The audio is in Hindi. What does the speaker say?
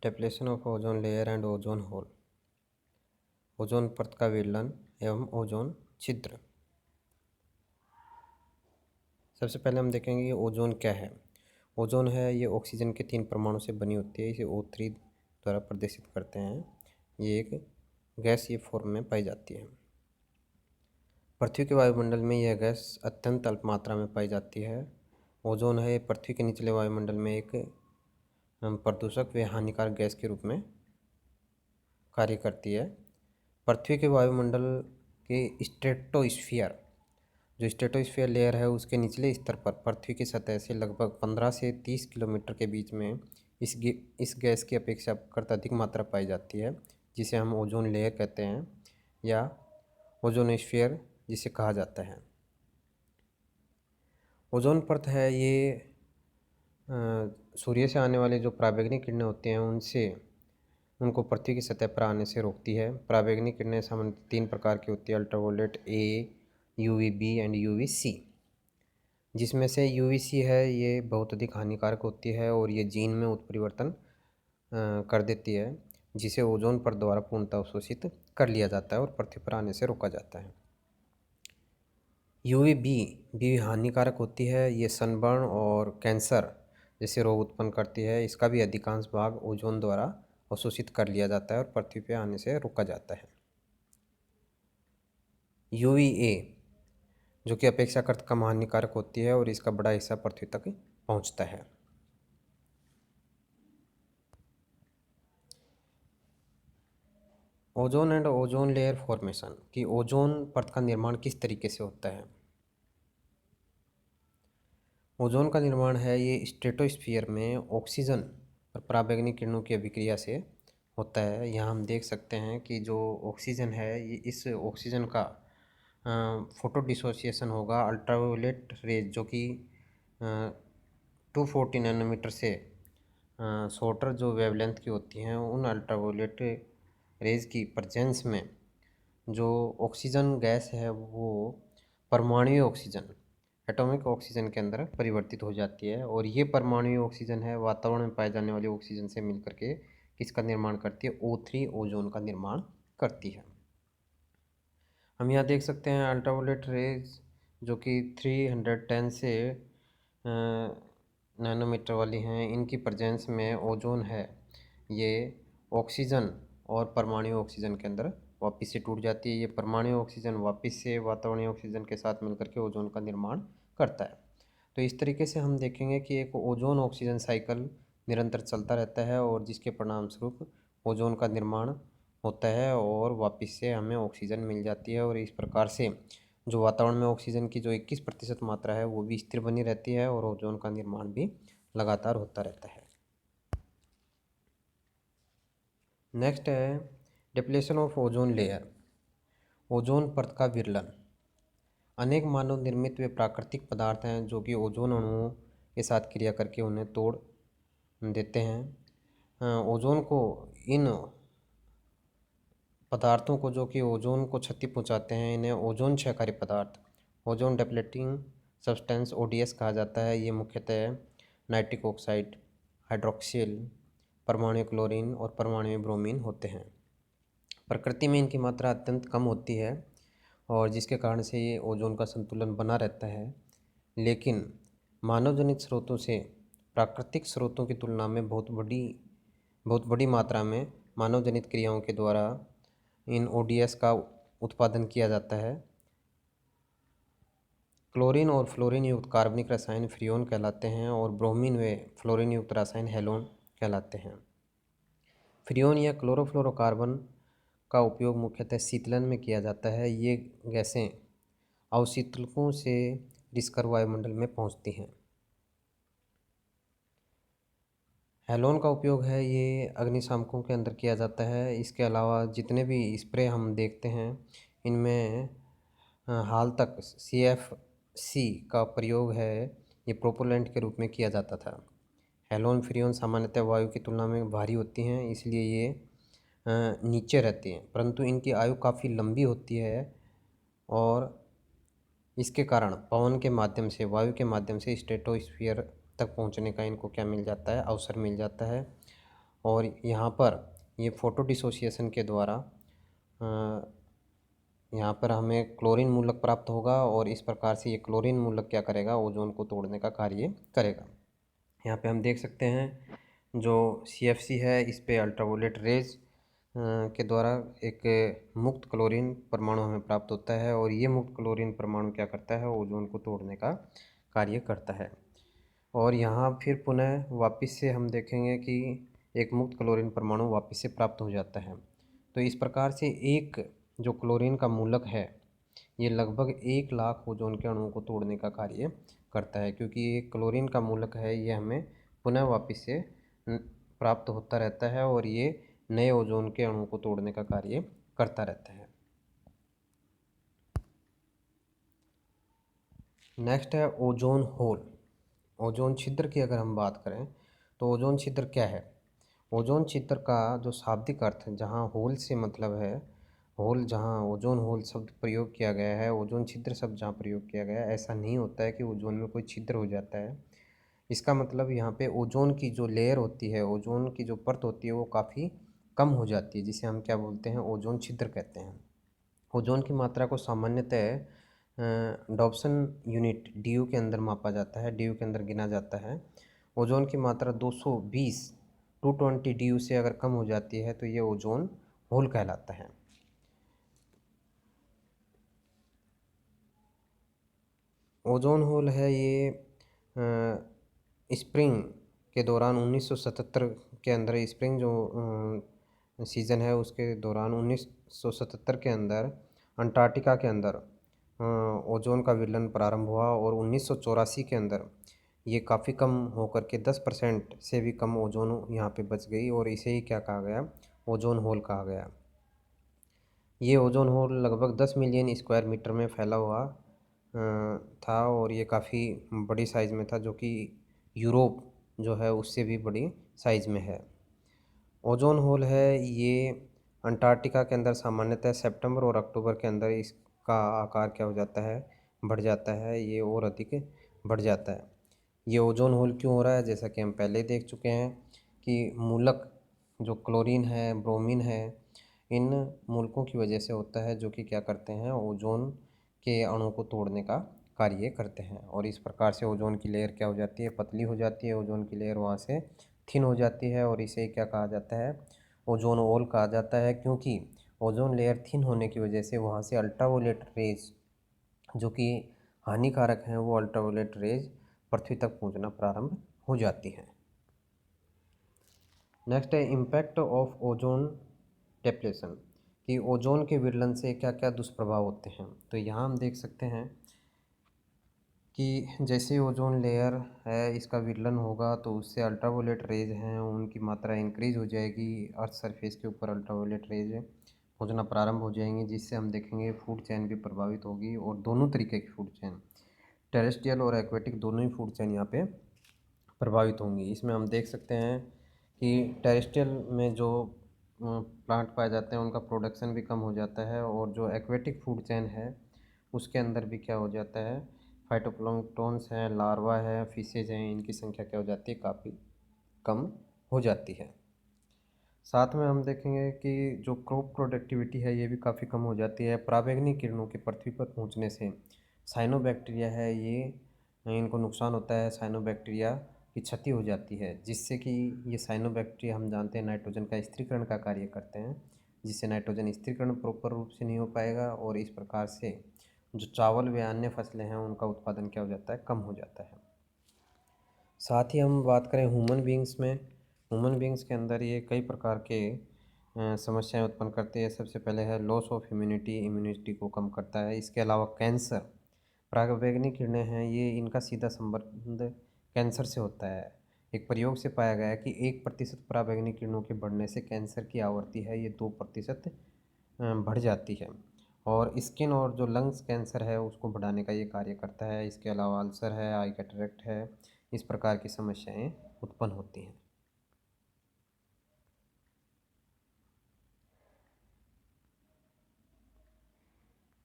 Depletion of ozone layer and ozone hole, ozone परत का विलयन एवं ओजोन छिद्र। सबसे पहले हम देखेंगे कि ओजोन क्या है। ओजोन है ये ऑक्सीजन के 3 परमाणु से बनी होती है। इसे O3 द्वारा प्रदर्शित करते हैं। ये एक गैसीय फॉर्म में पाई जाती है। पृथ्वी के वायुमंडल में यह गैस अत्यंत अल्प मात्रा में पाई जाती है। ओजोन है पृथ्वी के निचले वायुमंडल में एक प्रदूषक व हानिकारक गैस के रूप में कार्य करती है। पृथ्वी के वायुमंडल के स्ट्रेटोस्फीयर, जो स्ट्रेटोस्फीयर लेयर है, उसके निचले स्तर पर पृथ्वी की सतह से लगभग 15 से 30 किलोमीटर के बीच में इस गैस की अपेक्षाकृत अधिक मात्रा पाई जाती है, जिसे हम ओजोन लेयर कहते हैं या ओजोनोस्फीयर जिसे कहा जाता है। ओजोन परत है ये सूर्य से आने वाले जो पराबैंगनी किरणें होती हैं उनको पृथ्वी की सतह पर आने से रोकती है। पराबैंगनी किरणें सामान्यतः 3 प्रकार की होती है: ultraviolet A, UVB and UVC। जिसमें से UVC है ये बहुत अधिक हानिकारक होती है और ये जीन में उत्परिवर्तन कर देती है, जिसे ओजोन परत द्वारा पूर्णतः अवशोषित कर लिया जाता है और पृथ्वी पर आने से रोका जाता है। UVB भी हानिकारक होती है। ये सनबर्न और कैंसर जैसे रोग उत्पन्न करती है। इसका भी अधिकांश भाग ओजोन द्वारा अवशोषित कर लिया जाता है और पृथ्वी पर आने से रोका जाता है। UVA जो कि अपेक्षाकृत कम हानिकारक होती है और इसका बड़ा हिस्सा पृथ्वी तक पहुंचता है। Ozone and ozone layer formation कि ओजोन परत का निर्माण किस तरीके से होता है। ओजोन का निर्माण है ये स्ट्रेटोस्फीयर में ऑक्सीजन और पराबैंगनी किरणों की अभिक्रिया से होता है। यहाँ हम देख सकते हैं कि जो ऑक्सीजन है ये इस ऑक्सीजन का फोटो डिसोसिएशन होगा अल्ट्रावायलेट रेज, जो कि 240 नैनोमीटर से शॉर्टर जो वेवलेंथ की होती हैं, उन अल्ट्रावायलेट रेज की प्रेजेंस में जो ऑक्सीजन गैस है वो परमाणुीय ऑक्सीजन, एटॉमिक ऑक्सीजन के अंदर परिवर्तित हो जाती है और ये परमाणुीय ऑक्सीजन है वातावरण में पाए जाने वाले ऑक्सीजन से मिलकर के किसका निर्माण करती है, O3 ओजोन का निर्माण करती है। हम यहाँ देख सकते हैं अल्ट्रावायलेट रेज जो कि 310 से नैनोमीटर वाली हैं, इनकी प्रेजेंस में ओजोन है ये ऑक्सीजन और परमाणु ऑक्सीजन के अंदर वापस से टूट जाती है। ये परमाणु ऑक्सीजन वापस से वातावरणीय ऑक्सीजन के साथ मिलकर के ओजोन का निर्माण करता है। तो इस तरीके से हम देखेंगे कि एक ओजोन ऑक्सीजन साइकिल निरंतर चलता रहता है और जिसके परिणाम स्वरूप ओजोन का निर्माण होता है और वापस से हमें ऑक्सीजन मिल जाती है और इस प्रकार से जो वातावरण में ऑक्सीजन की जो 21% मात्रा है वो भी स्थिर बनी रहती है और ओजोन का निर्माण भी लगातार होता रहता है। नेक्स्ट है depletion of ozone layer, ozone परत का विरलन। अनेक मानव निर्मित व प्राकृतिक पदार्थ हैं जो कि ओजोन अणुओं के साथ क्रिया करके उन्हें तोड़ देते हैं। ओजोन को इन पदार्थों को जो कि ओजोन को क्षति पहुंचाते हैं, इन्हें ओजोन क्षयकारी पदार्थ, ओजोन डिप्लेटिंग सब्सटेंस ODS कहा जाता है। ये मुख्यतः नाइट्रिक ऑक्साइड, हाइड्रोक्सिल, परमाणु क्लोरीन और परमाणु ब्रोमीन होते हैं। प्रकृति में इनकी मात्रा अत्यंत कम होती है और जिसके कारण से ये ओजोन का संतुलन बना रहता है, लेकिन मानव जनित स्रोतों से प्राकृतिक स्रोतों की तुलना में बहुत बड़ी मात्रा में मानव जनित क्रियाओं के द्वारा इन ODS का उत्पादन किया जाता है। क्लोरीन और फ्लोरीन युक्त कार्बनिक रसायन फ्रियोन कहलाते हैं और ब्रोमीन व फ्लोरीन युक्त रसायन हेलोन कहलाते हैं। फ्रियोन या क्लोरोफ्लोरोकार्बन का उपयोग मुख्यतः शीतलन में किया जाता है। ये गैसें अवशीतलकों से रिसकर वायुमंडल में पहुंचती हैं। हेलोन का उपयोग है ये अग्निशामकों के अंदर किया जाता है। इसके अलावा जितने भी स्प्रे हम देखते हैं इनमें हाल तक CFC का प्रयोग है ये प्रोपेलेंट के रूप में किया जाता था। हेलोन फ्रियोन सामान्यतः वायु की तुलना में भारी होती हैं, इसलिए ये नीचे रहती हैं, परंतु इनकी आयु काफ़ी लंबी होती है और इसके कारण पवन के माध्यम से, वायु के माध्यम से स्ट्रेटोस्फीयर तक पहुंचने का इनको क्या मिल जाता है, अवसर मिल जाता है और यहाँ पर ये फ़ोटो डिसोसिएशन के द्वारा यहाँ पर हमें क्लोरीन मूलक प्राप्त होगा और इस प्रकार से ये क्लोरीन मूलक क्या करेगा, ओजोन को तोड़ने का कार्य करेगा। यहाँ पे हम देख सकते हैं जो CFC है, इस पे अल्ट्रावोलेट रेज के द्वारा एक मुक्त क्लोरीन परमाणु हमें प्राप्त होता है और ये मुक्त क्लोरीन परमाणु क्या करता है, ओजोन को तोड़ने का कार्य करता है। और यहाँ फिर पुनः वापस से हम देखेंगे कि एक मुक्त क्लोरीन परमाणु वापस से प्राप्त हो जाता है। तो इस प्रकार से एक जो क्लोरीन का मूलक है ये लगभग 1 लाख ओजोन के अणुओं को तोड़ने का कार्य करता है, क्योंकि ये क्लोरीन का मूलक है, ये हमें पुनः वापस से प्राप्त होता रहता है और ये नए ओजोन के अणुओं को तोड़ने का कार्य करता रहता है। नेक्स्ट है ओजोन होल। ओजोन छिद्र की अगर हम बात करें तो ओजोन छिद्र क्या है? ओजोन छिद्र का जो शाब्दिक अर्थ, जहाँ होल से मतलब है, होल जहाँ ओजोन होल शब्द प्रयोग किया गया है, ओजोन छिद्र शब्द जहाँ प्रयोग किया गया है, ऐसा नहीं होता है कि ओजोन में कोई छिद्र हो जाता है। इसका मतलब यहाँ पे ओजोन की जो लेयर होती है, ओजोन की जो परत होती है वो काफ़ी कम हो जाती है, जिसे हम क्या बोलते हैं, ओजोन छिद्र कहते हैं। ओजोन की मात्रा को सामान्यतः डॉप्सन यूनिट DU के अंदर मापा जाता है, DU के अंदर गिना जाता है। ओजोन की मात्रा 220 DU से अगर कम हो जाती है तो ये ओजोन होल कहलाता है। ओजोन होल है ये स्प्रिंग के दौरान 1977 के अंदर, स्प्रिंग जो सीज़न है उसके दौरान 1977 के अंदर अंटार्कटिका के अंदर ओजोन का विलयन प्रारंभ हुआ और 1984 के अंदर ये काफ़ी कम होकर के 10% से भी कम ओजोन यहाँ पे बच गई और इसे ही क्या कहा गया, ओजोन होल कहा गया। ये ओजोन होल लगभग 10 मिलियन स्क्वायर मीटर में फैला हुआ था और ये काफ़ी बड़ी साइज़ में था, जो कि यूरोप जो है उससे भी बड़ी साइज़ में है। ओजोन होल है ये अंटार्कटिका के अंदर सामान्यतः सितंबर और अक्टूबर के अंदर इसका आकार क्या हो जाता है, बढ़ जाता है, ये और अधिक बढ़ जाता है। ये ओजोन होल क्यों हो रहा है? जैसा कि हम पहले देख चुके हैं कि मूलक जो क्लोरीन है, ब्रोमीन है, इन मूलकों की वजह से होता है, जो कि क्या करते हैं, ओजोन के अणु को तोड़ने का कार्य करते हैं और इस प्रकार से ओजोन की लेयर क्या हो जाती है, पतली हो जाती है। ओजोन की लेयर वहाँ से थिन हो जाती है और इसे क्या कहा जाता है, ओजोन होल कहा जाता है, क्योंकि ओजोन लेयर थिन होने की वजह से वहाँ से अल्ट्रावायलेट रेज जो कि हानिकारक हैं, वो अल्ट्रावायलेट रेज पृथ्वी तक पहुँचना प्रारंभ हो जाती हैं। नेक्स्ट है इम्पैक्ट ऑफ ओजोन डेप्लेशन, कि ओजोन के विरलन से क्या क्या दुष्प्रभाव होते हैं। तो यहाँ हम देख सकते हैं कि जैसे ओजोन लेयर है इसका विरलन होगा तो उससे अल्ट्रावायलेट रेज हैं उनकी मात्रा इंक्रीज हो जाएगी, अर्थ सरफेस के ऊपर अल्ट्रावायलेट रेज पहुँचना प्रारंभ हो जाएंगी, जिससे हम देखेंगे फूड चेन भी प्रभावित होगी और दोनों तरीके की फूड चेन, टेरेस्ट्रियल और एक्वेटिक दोनों ही फूड चेन यहाँ पे प्रभावित होंगी। इसमें हम देख सकते हैं कि टेरेस्ट्रियल में जो प्लांट पाए जाते हैं उनका प्रोडक्शन भी कम हो जाता है और जो एक्वेटिक फूड चेन है उसके अंदर भी क्या हो जाता है, फाइटोप्लैंक्टन्स हैं, लार्वा है, फिशेज हैं, इनकी संख्या क्या हो जाती है, काफ़ी कम हो जाती है। साथ में हम देखेंगे कि जो क्रॉप प्रोडक्टिविटी है ये भी काफ़ी कम हो जाती है। पराबैंगनी किरणों के पृथ्वी पर पहुंचने से साइनोबैक्टीरिया है ये, इनको नुकसान होता है, साइनोबैक्टीरिया की क्षति हो जाती है, जिससे कि ये साइनोबैक्टीरिया हम जानते हैं नाइट्रोजन का स्थिरीकरण का कार्य करते हैं, जिससे नाइट्रोजन स्थिरीकरण प्रॉपर रूप से नहीं हो पाएगा और इस प्रकार से जो चावल व अन्य फसलें हैं उनका उत्पादन क्या हो जाता है, कम हो जाता है। साथ ही हम बात करें ह्यूमन बींग्स में, ह्यूमन बींग्स के अंदर ये कई प्रकार के समस्याएं उत्पन्न करते हैं। सबसे पहले है लॉस ऑफ इम्यूनिटी, इम्यूनिटी को कम करता है। इसके अलावा कैंसर, पराबैंगनी किरणें हैं ये, इनका सीधा संबंध कैंसर से होता है। एक प्रयोग से पाया गया है कि 1% पराबैंगनी किरणों के बढ़ने से कैंसर की आवृत्ति है ये 2% बढ़ जाती है और स्किन और जो लंग्स कैंसर है उसको बढ़ाने का ये कार्य करता है। इसके अलावा अल्सर है, आई कैटरेक्ट है, इस प्रकार की समस्याएं उत्पन्न होती हैं।